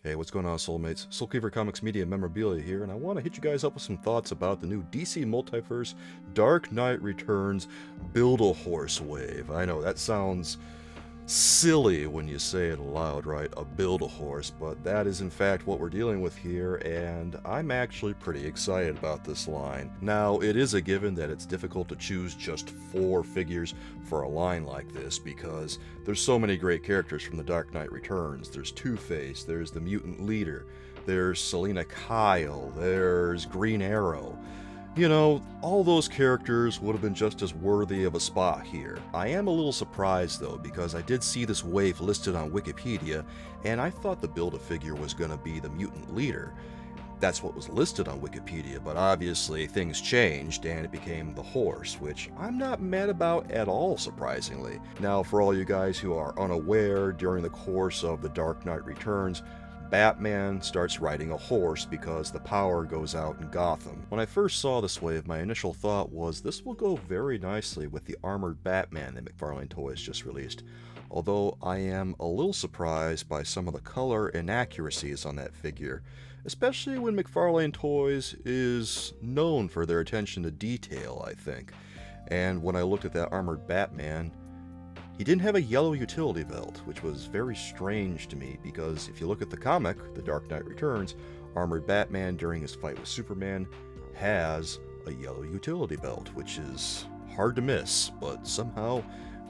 Hey, what's going on, Soulmates? Soulcleaver Comics Media Memorabilia here, and I want to hit you guys up with some thoughts about the new DC Multiverse Dark Knight Returns Build-A-Horse wave. I know, that sounds silly when you say it aloud, right? A Build-A-Horse, but that is in fact what we're dealing with here, and I'm actually pretty excited about this line. Now, it is a given that it's difficult to choose just 4 figures for a line like this, because there's so many great characters from The Dark Knight Returns. There's Two-Face, there's the Mutant Leader, there's Selina Kyle, there's Green Arrow. You know, all those characters would have been just as worthy of a spot here. I am a little surprised though, because I did see this wave listed on Wikipedia, and I thought the Build-A-Figure was going to be the Mutant Leader. That's what was listed on Wikipedia, but obviously things changed and it became the horse, which I'm not mad about at all, surprisingly. Now, for all you guys who are unaware, during the course of The Dark Knight Returns, Batman starts riding a horse because the power goes out in Gotham. When I first saw this wave, my initial thought was this will go very nicely with the armored Batman that McFarlane Toys just released. Although I am a little surprised by some of the color inaccuracies on that figure, especially when McFarlane Toys is known for their attention to detail, I think. And when I looked at that armored Batman, he didn't have a yellow utility belt, which was very strange to me, because if you look at the comic, The Dark Knight Returns, armored Batman during his fight with Superman has a yellow utility belt, which is hard to miss, but somehow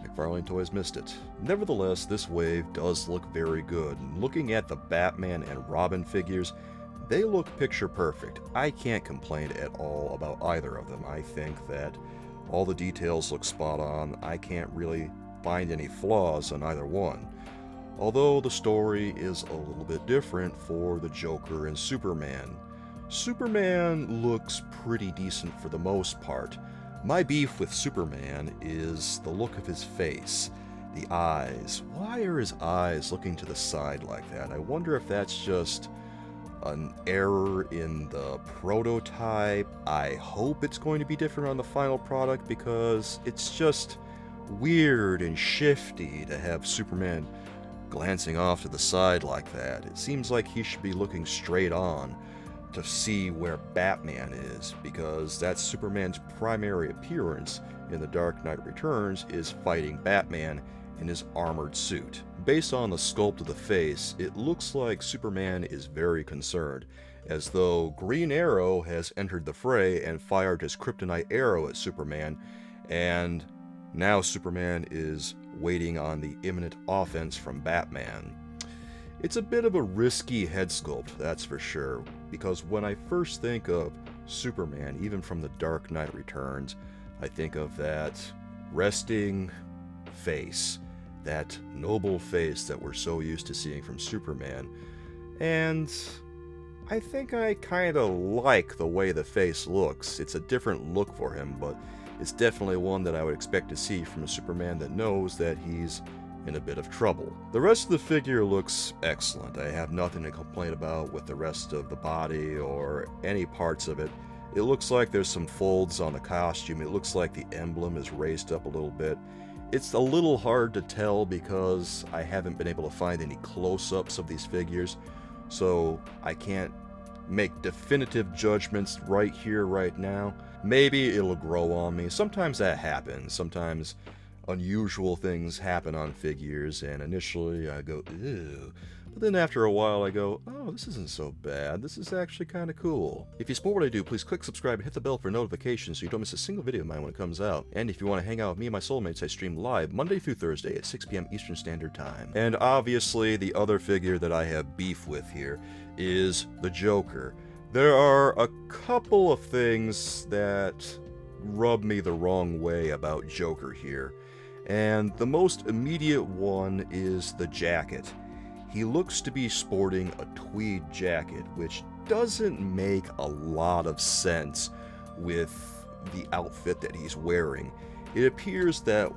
McFarlane Toys missed it. Nevertheless, this wave does look very good, and looking at the Batman and Robin figures, they look picture perfect. I can't complain at all about either of them. I think that all the details look spot on. I can't really find any flaws on either one. Although the story is a little bit different for the Joker and Superman. Superman looks pretty decent for the most part. My beef with Superman is the look of his face. The eyes. Why are his eyes looking to the side like that? I wonder if that's just an error in the prototype. I hope it's going to be different on the final product, because it's just weird and shifty to have Superman glancing off to the side like that. It seems like he should be looking straight on to see where Batman is, because that's Superman's primary appearance in The Dark Knight Returns, is fighting Batman in his armored suit. Based on the sculpt of the face, it looks like Superman is very concerned, as though Green Arrow has entered the fray and fired his kryptonite arrow at Superman, and now Superman is waiting on the imminent offense from Batman. It's a bit of a risky head sculpt, that's for sure, because when I first think of Superman, even from The Dark Knight Returns, I think of that resting face, that noble face that we're so used to seeing from Superman, and I think I kind of like the way the face looks. It's a different look for him, but it's definitely one that I would expect to see from a Superman that knows that he's in a bit of trouble. The rest of the figure looks excellent. I have nothing to complain about with the rest of the body or any parts of it. It looks like there's some folds on the costume. It looks like the emblem is raised up a little bit. It's a little hard to tell because I haven't been able to find any close-ups of these figures, so I can't make definitive judgments right here, right now. Maybe it'll grow on me. Sometimes that happens. Sometimes unusual things happen on figures, and initially I go, ew. But then after a while I go, oh, this isn't so bad. This is actually kind of cool. If you support what I do, please click subscribe and hit the bell for notifications so you don't miss a single video of mine when it comes out. And if you want to hang out with me and my soulmates, I stream live Monday through Thursday at 6 p.m. Eastern Standard Time. And obviously the other figure that I have beef with here is the Joker. There are a couple of things that rub me the wrong way about Joker here, and the most immediate one is the jacket. He looks to be sporting a tweed jacket, which doesn't make a lot of sense with the outfit that he's wearing. It appears that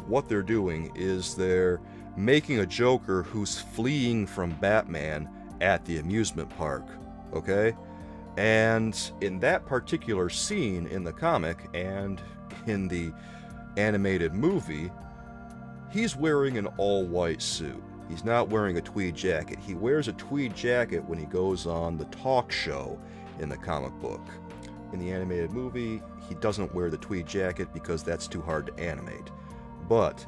what they're doing is they're making a Joker who's fleeing from Batman at the amusement park, okay? And in that particular scene in the comic and in the animated movie, he's wearing an all-white suit. He's not wearing a tweed jacket. He wears a tweed jacket when he goes on the talk show in the comic book. In the animated movie, he doesn't wear the tweed jacket because that's too hard to animate. But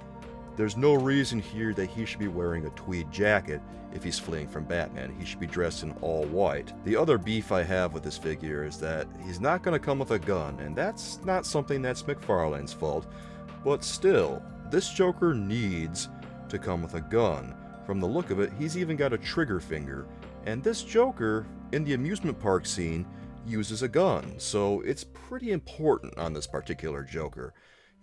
there's no reason here that he should be wearing a tweed jacket if he's fleeing from Batman. He should be dressed in all white. The other beef I have with this figure is that he's not going to come with a gun, and that's not something that's McFarlane's fault. But still, this Joker needs to come with a gun. From the look of it, he's even got a trigger finger. And this Joker, in the amusement park scene, uses a gun. So it's pretty important on this particular Joker.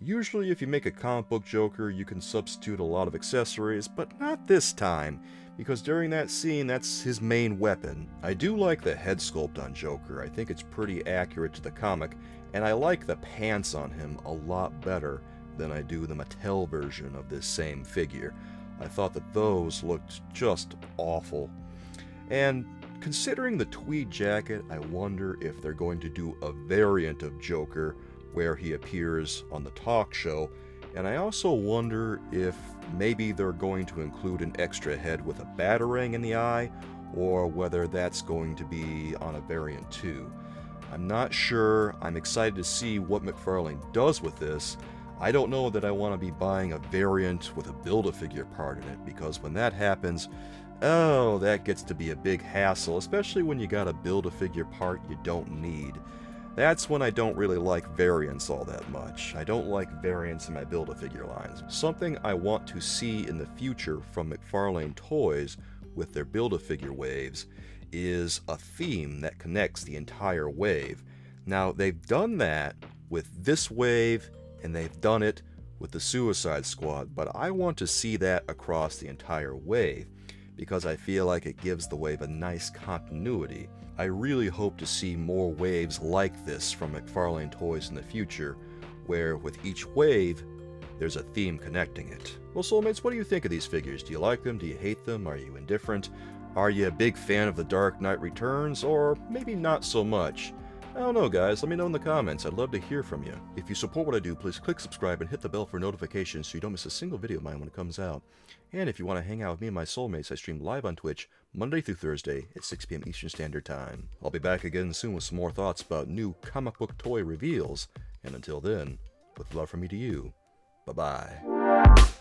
Usually if you make a comic book Joker, you can substitute a lot of accessories, but not this time, because during that scene, that's his main weapon. I do like the head sculpt on Joker. I think it's pretty accurate to the comic, and I like the pants on him a lot better than I do the Mattel version of this same figure. I thought that those looked just awful. And considering the tweed jacket, I wonder if they're going to do a variant of Joker where he appears on the talk show, and I also wonder if maybe they're going to include an extra head with a batarang in the eye, or whether that's going to be on a variant too. I'm not sure. I'm excited to see what McFarlane does with this. I don't know that I want to be buying a variant with a Build-A-Figure part in it, because when that happens, oh, that gets to be a big hassle, especially when you got a Build-A-Figure part you don't need. That's when I don't really like variants all that much. I don't like variants in my Build-A-Figure lines. Something I want to see in the future from McFarlane Toys with their Build-A-Figure waves is a theme that connects the entire wave. Now, they've done that with this wave, and they've done it with the Suicide Squad, but I want to see that across the entire wave, because I feel like it gives the wave a nice continuity. I really hope to see more waves like this from McFarlane Toys in the future, where with each wave, there's a theme connecting it. Well, Soulmates, what do you think of these figures? Do you like them? Do you hate them? Are you indifferent? Are you a big fan of The Dark Knight Returns, or maybe not so much? I don't know, guys. Let me know in the comments. I'd love to hear from you. If you support what I do, please click subscribe and hit the bell for notifications so you don't miss a single video of mine when it comes out. And if you want to hang out with me and my soulmates, I stream live on Twitch Monday through Thursday at 6 p.m. Eastern Standard Time. I'll be back again soon with some more thoughts about new comic book toy reveals. And until then, with love from me to you, bye-bye.